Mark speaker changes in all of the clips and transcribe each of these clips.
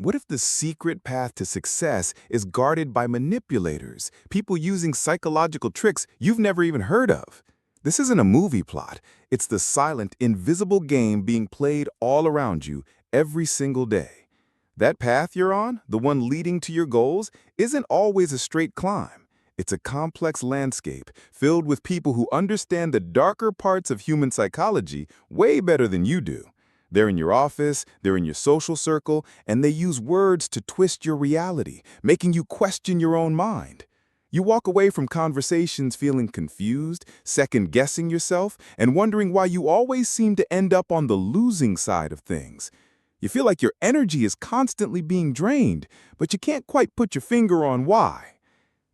Speaker 1: What if the secret path to success is guarded by manipulators, people using psychological tricks you've never even heard of? This isn't a movie plot. It's the silent, invisible game being played all around you every single day. That path you're on, the one leading to your goals, isn't always a straight climb. It's a complex landscape filled with people who understand the darker parts of human psychology way better than you do. They're in your office, they're in your social circle, and they use words to twist your reality, making you question your own mind. You walk away from conversations feeling confused, second-guessing yourself, and wondering why you always seem to end up on the losing side of things. You feel like your energy is constantly being drained, but you can't quite put your finger on why.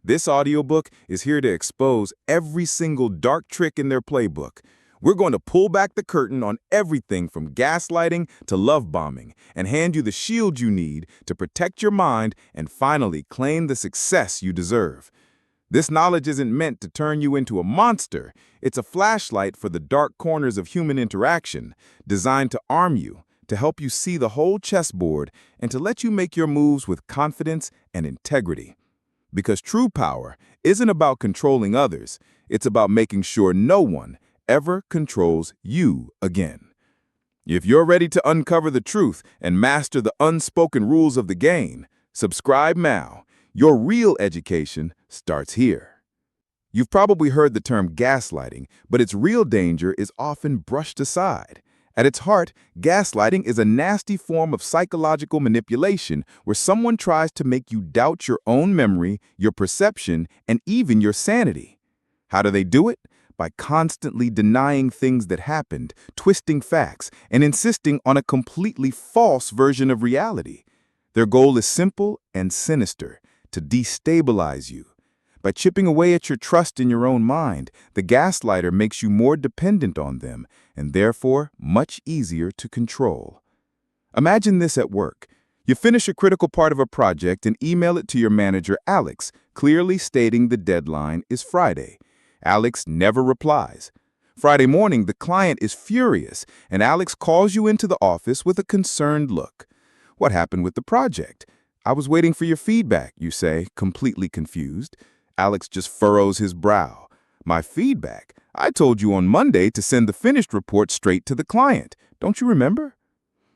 Speaker 1: This audiobook is here to expose every single dark trick in their playbook. We're going to pull back the curtain on everything from gaslighting to love bombing and hand you the shield you need to protect your mind and finally claim the success you deserve. This knowledge isn't meant to turn you into a monster. It's a flashlight for the dark corners of human interaction, designed to arm you, to help you see the whole chessboard, and to let you make your moves with confidence and integrity. Because true power isn't about controlling others. It's about making sure no one ever controls you again. If you're ready to uncover the truth and master the unspoken rules of the game, subscribe now. Your real education starts here. You've probably heard the term gaslighting, but its real danger is often brushed aside. At its heart, gaslighting is a nasty form of psychological manipulation where someone tries to make you doubt your own memory, your perception, and even your sanity. How do they do it? By constantly denying things that happened, twisting facts, and insisting on a completely false version of reality. Their goal is simple and sinister: to destabilize you. By chipping away at your trust in your own mind, the gaslighter makes you more dependent on them and therefore much easier to control. Imagine this at work. You finish a critical part of a project and email it to your manager, Alex, clearly stating the deadline is Friday. Alex never replies. Friday morning, the client is furious, and Alex calls you into the office with a concerned look. "What happened with the project?" "I was waiting for your feedback," you say, completely confused. Alex just furrows his brow. "My feedback? I told you on Monday to send the finished report straight to the client. Don't you remember?"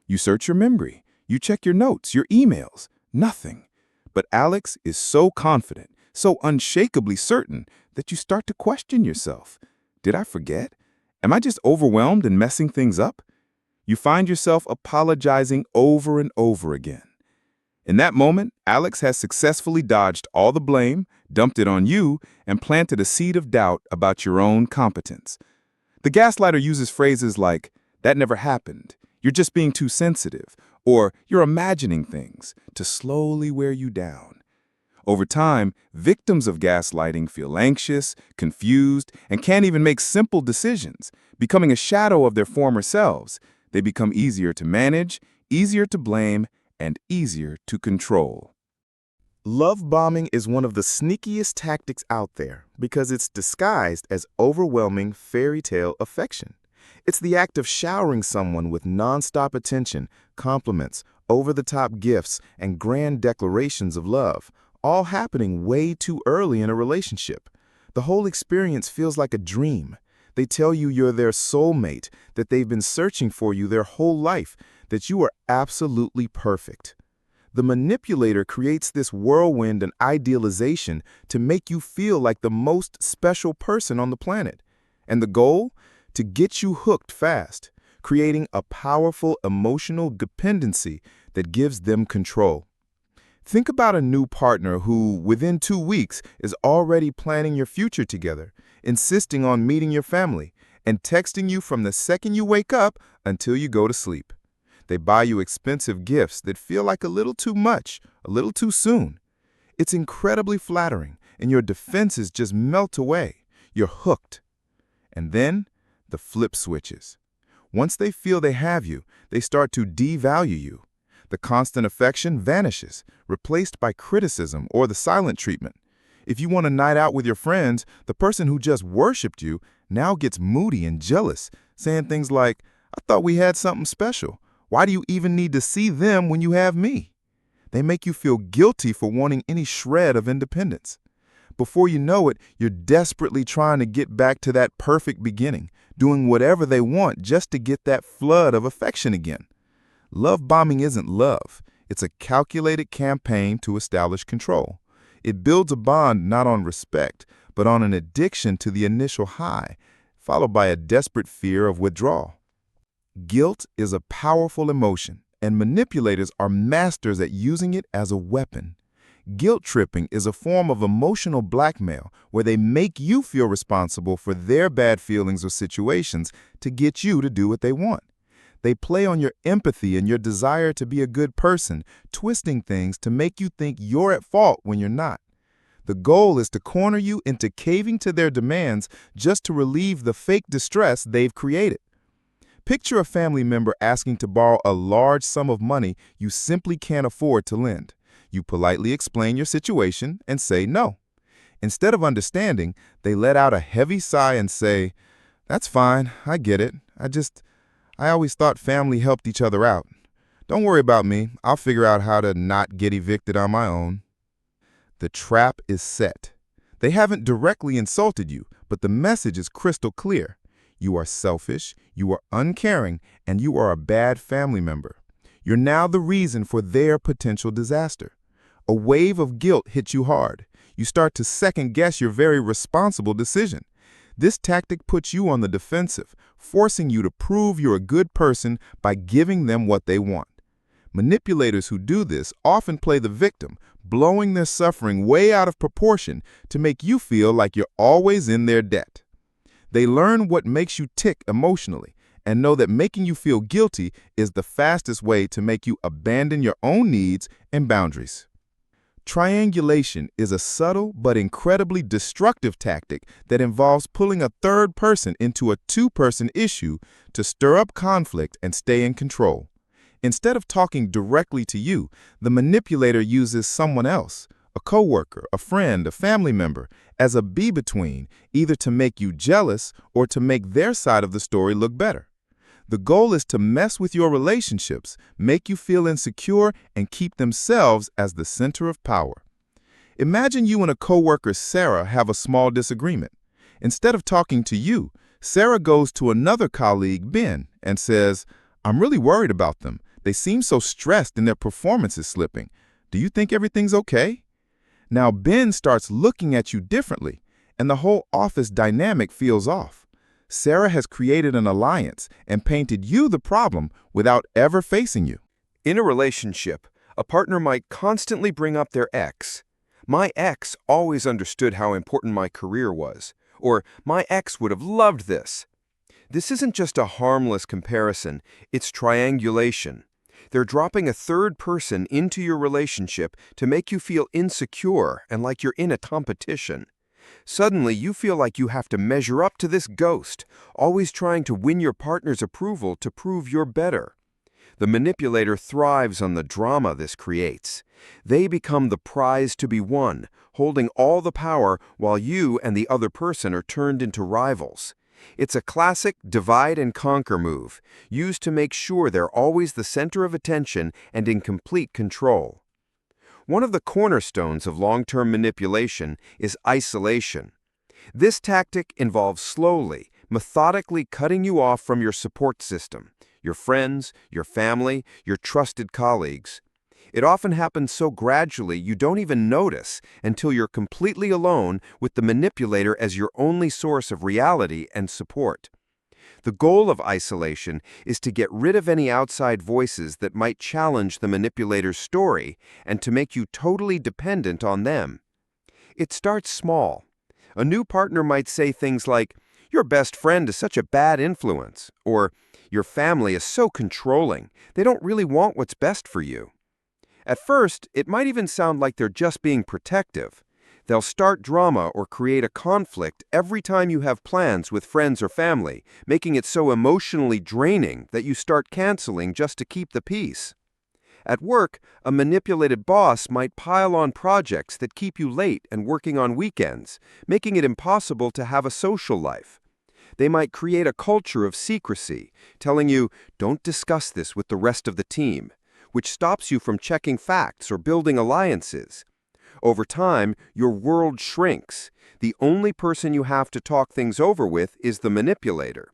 Speaker 1: You search your memory. You check your notes, your emails. Nothing. But Alex is so confident, so unshakably certain, that you start to question yourself. Did I forget? Am I just overwhelmed and messing things up? You find yourself apologizing over and over again. In that moment, Alex has successfully dodged all the blame, dumped it on you, and planted a seed of doubt about your own competence. The gaslighter uses phrases like, "That never happened," "You're just being too sensitive," or "You're imagining things," to slowly wear you down. Over time, victims of gaslighting feel anxious, confused, and can't even make simple decisions, becoming a shadow of their former selves. They become easier to manage, easier to blame, and easier to control. Love bombing is one of the sneakiest tactics out there because it's disguised as overwhelming fairy tale affection. It's the act of showering someone with nonstop attention, compliments, over-the-top gifts, and grand declarations of love, all happening way too early in a relationship. The whole experience feels like a dream. They tell you you're their soulmate, that they've been searching for you their whole life, that you are absolutely perfect. The manipulator creates this whirlwind and idealization to make you feel like the most special person on the planet. And the goal? To get you hooked fast, creating a powerful emotional dependency that gives them control. Think about a new partner who, within 2 weeks, is already planning your future together, insisting on meeting your family, and texting you from the second you wake up until you go to sleep. They buy you expensive gifts that feel like a little too much, a little too soon. It's incredibly flattering, and your defenses just melt away. You're hooked. And then the flip switches. Once they feel they have you, they start to devalue you. The constant affection vanishes, replaced by criticism or the silent treatment. If you want a night out with your friends, the person who just worshipped you now gets moody and jealous, saying things like, "I thought we had something special. Why do you even need to see them when you have me?" They make you feel guilty for wanting any shred of independence. Before you know it, you're desperately trying to get back to that perfect beginning, doing whatever they want just to get that flood of affection again. Love bombing isn't love. It's a calculated campaign to establish control. It builds a bond not on respect, but on an addiction to the initial high, followed by a desperate fear of withdrawal. Guilt is a powerful emotion, and manipulators are masters at using it as a weapon. Guilt tripping is a form of emotional blackmail where they make you feel responsible for their bad feelings or situations to get you to do what they want. They play on your empathy and your desire to be a good person, twisting things to make you think you're at fault when you're not. The goal is to corner you into caving to their demands just to relieve the fake distress they've created. Picture a family member asking to borrow a large sum of money you simply can't afford to lend. You politely explain your situation and say no. Instead of understanding, they let out a heavy sigh and say, "That's fine, I get it. I always thought family helped each other out. Don't worry about me. I'll figure out how to not get evicted on my own." The trap is set. They haven't directly insulted you, but the message is crystal clear. You are selfish, you are uncaring, and you are a bad family member. You're now the reason for their potential disaster. A wave of guilt hits you hard. You start to second-guess your very responsible decision. This tactic puts you on the defensive, forcing you to prove you're a good person by giving them what they want. Manipulators who do this often play the victim, blowing their suffering way out of proportion to make you feel like you're always in their debt. They learn what makes you tick emotionally and know that making you feel guilty is the fastest way to make you abandon your own needs and boundaries. Triangulation is a subtle but incredibly destructive tactic that involves pulling a third person into a two-person issue to stir up conflict and stay in control. Instead of talking directly to you, the manipulator uses someone else, a coworker, a friend, a family member, as a be-between, either to make you jealous or to make their side of the story look better. The goal is to mess with your relationships, make you feel insecure, and keep themselves as the center of power. Imagine you and a coworker, Sarah, have a small disagreement. Instead of talking to you, Sarah goes to another colleague, Ben, and says, "I'm really worried about them. They seem so stressed and their performance is slipping. Do you think everything's okay?" Now Ben starts looking at you differently, and the whole office dynamic feels off. Sarah has created an alliance and painted you the problem without ever facing you.
Speaker 2: In a relationship, a partner might constantly bring up their ex. "My ex always understood how important my career was," or "my ex would have loved this." This isn't just a harmless comparison, it's triangulation. They're dropping a third person into your relationship to make you feel insecure and like you're in a competition. Suddenly, you feel like you have to measure up to this ghost, always trying to win your partner's approval to prove you're better. The manipulator thrives on the drama this creates. They become the prize to be won, holding all the power while you and the other person are turned into rivals. It's a classic divide-and-conquer move, used to make sure they're always the center of attention and in complete control. One of the cornerstones of long-term manipulation is isolation. This tactic involves slowly, methodically cutting you off from your support system, your friends, your family, your trusted colleagues. It often happens so gradually you don't even notice until you're completely alone with the manipulator as your only source of reality and support. The goal of isolation is to get rid of any outside voices that might challenge the manipulator's story and to make you totally dependent on them. It starts small. A new partner might say things like, "Your best friend is such a bad influence," or "Your family is so controlling, they don't really want what's best for you." At first, it might even sound like they're just being protective. They'll start drama or create a conflict every time you have plans with friends or family, making it so emotionally draining that you start canceling just to keep the peace. At work, a manipulated boss might pile on projects that keep you late and working on weekends, making it impossible to have a social life. They might create a culture of secrecy, telling you, "Don't discuss this with the rest of the team," which stops you from checking facts or building alliances. Over time, your world shrinks. The only person you have to talk things over with is the manipulator.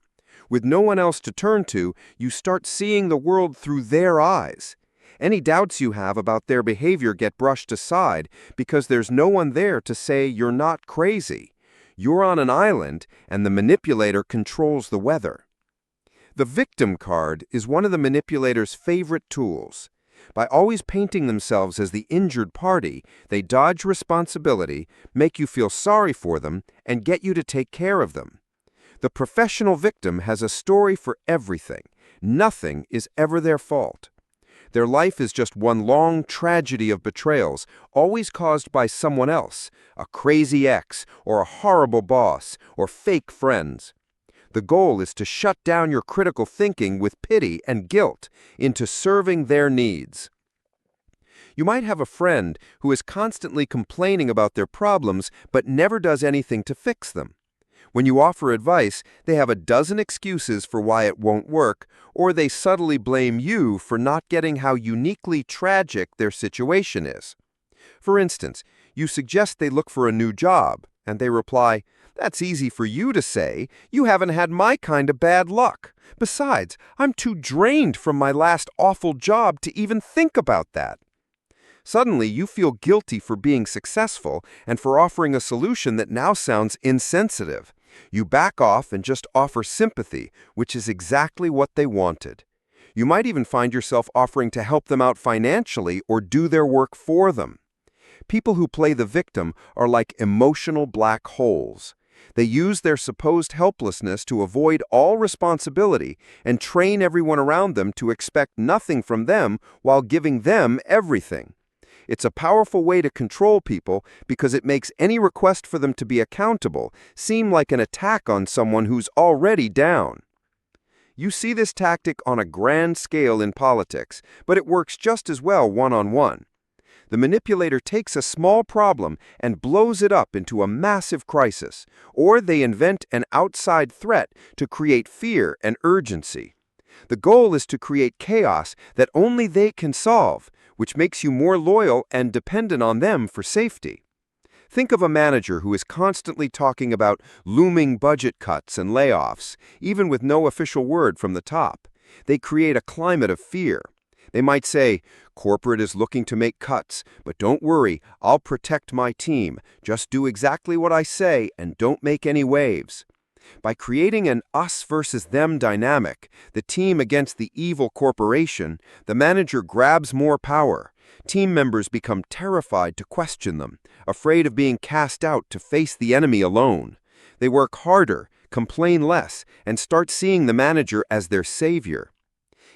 Speaker 2: With no one else to turn to, you start seeing the world through their eyes. Any doubts you have about their behavior get brushed aside because there's no one there to say you're not crazy. You're on an island, and the manipulator controls the weather. The victim card is one of the manipulator's favorite tools. By always painting themselves as the injured party, they dodge responsibility, make you feel sorry for them, and get you to take care of them. The professional victim has a story for everything. Nothing is ever their fault. Their life is just one long tragedy of betrayals, always caused by someone else, a crazy ex, or a horrible boss, or fake friends. The goal is to shut down your critical thinking with pity and guilt into serving their needs. You might have a friend who is constantly complaining about their problems but never does anything to fix them. When you offer advice, they have a dozen excuses for why it won't work, or they subtly blame you for not getting how uniquely tragic their situation is. For instance, you suggest they look for a new job, and they reply, "That's easy for you to say. You haven't had my kind of bad luck. Besides, I'm too drained from my last awful job to even think about that." Suddenly, you feel guilty for being successful and for offering a solution that now sounds insensitive. You back off and just offer sympathy, which is exactly what they wanted. You might even find yourself offering to help them out financially or do their work for them. People who play the victim are like emotional black holes. They use their supposed helplessness to avoid all responsibility and train everyone around them to expect nothing from them while giving them everything. It's a powerful way to control people because it makes any request for them to be accountable seem like an attack on someone who's already down. You see this tactic on a grand scale in politics, but it works just as well one-on-one. The manipulator takes a small problem and blows it up into a massive crisis, or they invent an outside threat to create fear and urgency. The goal is to create chaos that only they can solve, which makes you more loyal and dependent on them for safety. Think of a manager who is constantly talking about looming budget cuts and layoffs, even with no official word from the top. They create a climate of fear. They might say, "Corporate is looking to make cuts, but don't worry, I'll protect my team. Just do exactly what I say and don't make any waves." By creating an us versus them dynamic, the team against the evil corporation, the manager grabs more power. Team members become terrified to question them, afraid of being cast out to face the enemy alone. They work harder, complain less, and start seeing the manager as their savior.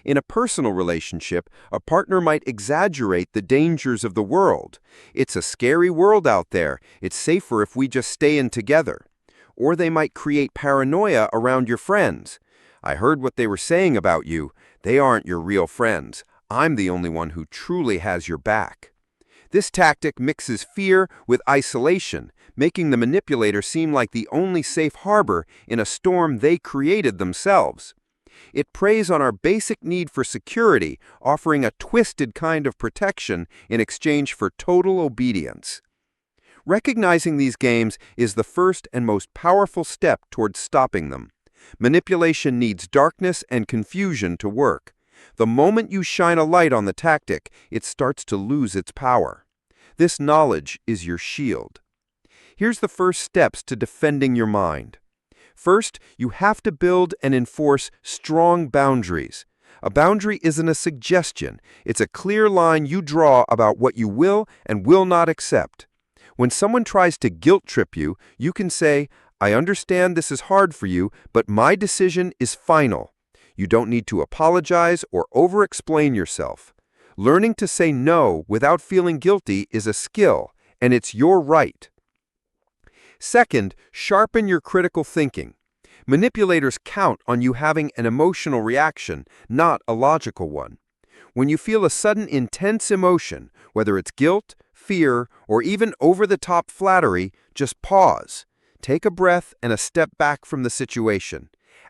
Speaker 2: In a personal relationship, a partner might exaggerate the dangers of the world. "It's a scary world out there. It's safer if we just stay in together." Or they might create paranoia around your friends. "I heard what they were saying about you. They aren't your real friends. I'm the only one who truly has your back." This tactic mixes fear with isolation, making the manipulator seem like the only safe harbor in a storm they created themselves. It preys on our basic need for security, offering a twisted kind of protection in exchange for total obedience. Recognizing these games is the first and most powerful step towards stopping them. Manipulation needs darkness and confusion to work. The moment you shine a light on the tactic, it starts to lose its power. This knowledge is your shield. Here's the first steps to defending your mind. First, you have to build and enforce strong boundaries. A boundary isn't a suggestion. It's a clear line you draw about what you will and will not accept. When someone tries to guilt trip you, you can say, "I understand this is hard for you, but my decision is final." You don't need to apologize or over-explain yourself. Learning to say no without feeling guilty is a skill, and it's your right. Second, sharpen your critical thinking. Manipulators count on you having an emotional reaction, not a logical one. When you feel a sudden intense emotion, whether it's guilt, fear, or even over-the-top flattery, just pause. Take a breath and a step back from the situation.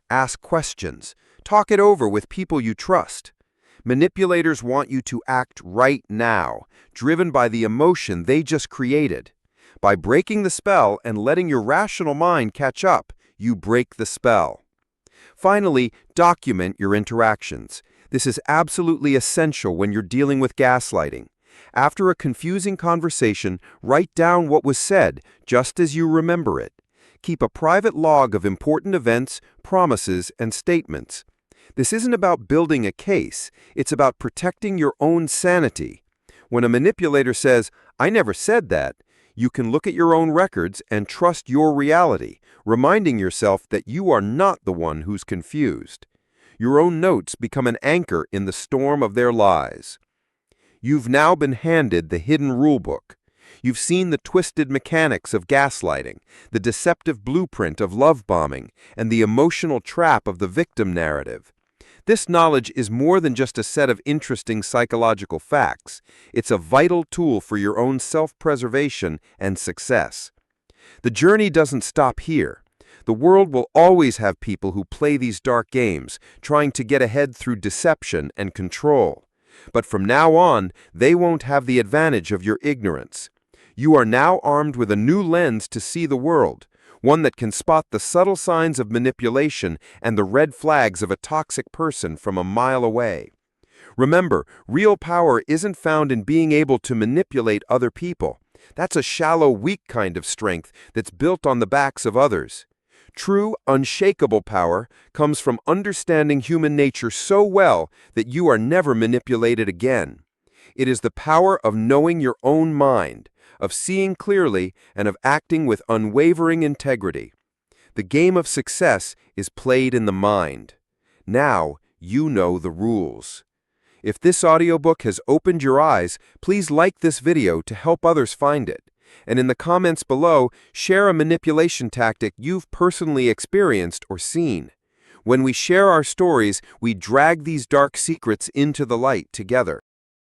Speaker 2: Ask questions. Talk it over with people you trust. Manipulators want you to act right now, driven by the emotion they just created. By breaking the spell and letting your rational mind catch up, you break the spell. Finally, document your interactions. This is absolutely essential when you're dealing with gaslighting. After a confusing conversation, write down what was said, just as you remember it. Keep a private log of important events, promises, and statements. This isn't about building a case, it's about protecting your own sanity. When a manipulator says, "I never said that," you can look at your own records and trust your reality, reminding yourself that you are not the one who's confused. Your own notes become an anchor in the storm of their lies. You've now been handed the hidden rulebook. You've seen the twisted mechanics of gaslighting, the deceptive blueprint of love bombing, and the emotional trap of the victim narrative. This knowledge is more than just a set of interesting psychological facts. It's a vital tool for your own self-preservation and success. The journey doesn't stop here. The world will always have people who play these dark games, trying to get ahead through deception and control. But from now on, they won't have the advantage of your ignorance. You are now armed with a new lens to see the world, one that can spot the subtle signs of manipulation and the red flags of a toxic person from a mile away. Remember, real power isn't found in being able to manipulate other people. That's a shallow, weak kind of strength that's built on the backs of others. True, unshakable power comes from understanding human nature so well that you are never manipulated again. It is the power of knowing your own mind, of seeing clearly, and of acting with unwavering integrity. The game of success is played in the mind. Now you know the rules. If this audiobook has opened your eyes, please like this video to help others find it. And in the comments below, share a manipulation tactic you've personally experienced or seen. When we share our stories, we drag these dark secrets into the light together.